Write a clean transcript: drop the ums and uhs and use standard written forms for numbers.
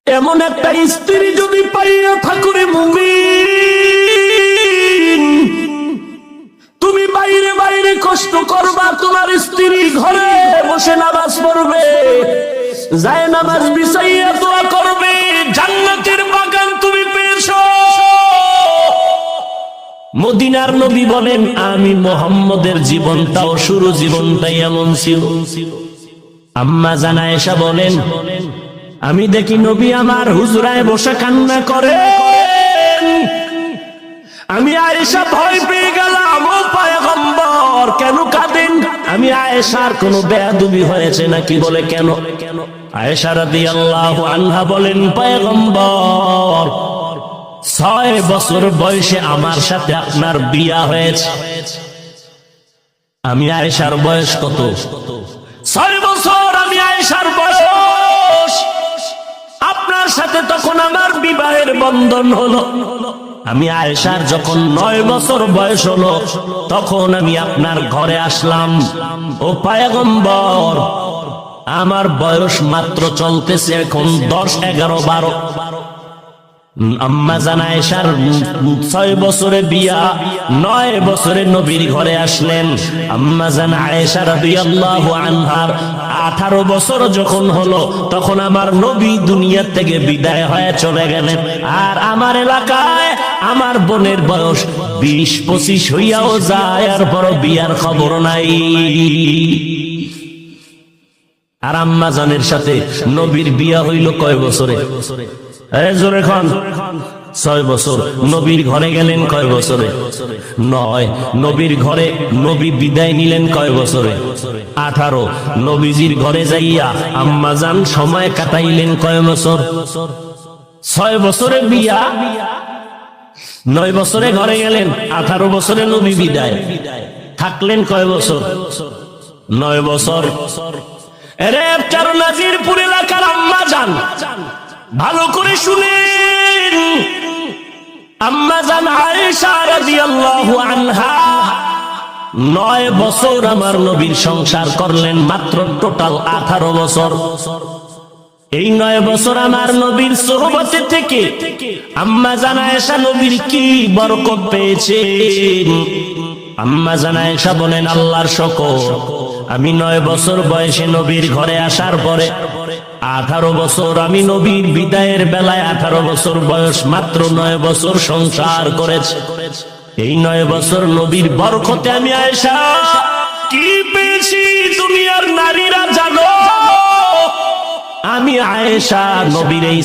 এমন একটা স্ত্রী যদি পাইয়া থাকুরে মুমিন, তুমি বাইরে বাইরে কষ্ট করবা, তোমার স্ত্রী ঘরে বসে নামাজ পড়বে, যায় নামাজ বিছাইয়া দোয়া করবে, জান্নাতের বাগান তুমি পেয়েছো। মদিনার নবী বলেন, আমি মুহাম্মদের জীবনটাও শুরু জীবনটাই এমন ছিল। আম্মা জান আয়েশা বলেন, আমি দেখি নবী আমার হুজরায় বসে কান্না করে, আমি আয়েশা ভয় পেয়ে গেলাম, ও পয়গম্বর কেন কাঁদেন? আমি আয়েশার কোনো বেয়াদবি হয়েছে নাকি? বলে কেন? আয়েশা রাদিয়াল্লাহু আনহা বলেন, পয়গম্বর 6 বছর বয়সে আমার সাথে আপনার বিয়া হয়েছে। আমি আয়েশার বয়স কত? 6 বছর আমি আয়েশার বয়স, আপনার সাথে তখন আমার বিবাহের বন্ধন হলো। আমি আয়েশার যখন 9 বছর বয়স হলো, তখন আমি আপনার ঘরে আসলাম। ও পয়গম্বর, আমার বয়স মাত্র চলতেছে এখন 10, 11, 12। আম্মা জান আয়েশার 6 বছরে বিয়া, 9 বছরে নবীর ঘরে আসলেন। আম্মা জান আয়েশা রাদিয়াল্লাহু আনহার 18 বছর যখন হলো, তখন আমার নবী দুনিয়া থেকে বিদায় হয়ে চলে গেলেন। আর আমার এলাকায় আমার বোনের বয়স 20-25 হইয়াও যায়, আর বড় বিয়ার খবর নাই। আর আম্মা জানের সাথে নবীর বিয়া হইল কয় বছরে? জোরে খান। 6 বছর। নবীর ঘরে গেলেন কয় বছরে? 9। নবীর ঘরে নবী বিদায় নিলেন কয় বছরে? 18। নবীজির ঘরে যাইয়া আম্মা জান সময় কাটাইলেন কয় বছর? 6 বছরে বিয়া, 9 বছরে ঘরে গেলেন, 18 বছরে নবী বিদায়, থাকলেন কয় বছর? 9 বছর। এরে নাজিরপুর এলাকার আম্মা জান, ভালো করে শুনেন। আম্মা জান আয়েশা রাদিয়াল্লাহু আনহা 9 বছর আমার নবীর সংসার করলেন, মাত্র টোটাল 18 বছর। এই 9 বছর আমার নবীর সোহবতে থেকে আম্মা জান আয়েশা নবীর কি বরকত পেয়েছেন। আম্মা জান আয়েশা বলেন, আল্লাহর শুকর, আমি 9 বছর বয়সে নবীর ঘরে আসার পরে 18 বছর আমি নবীর বিদায়ের বেলায় 18 বছর বয়স, মাত্র 9 বছর সংসার করেছে। এই 9 বছর নবীর বরকতে আমি আয়েশা কি পেয়েছি দুনিয়ার নারীরা জানো? আমি আয়েশা নবীর এই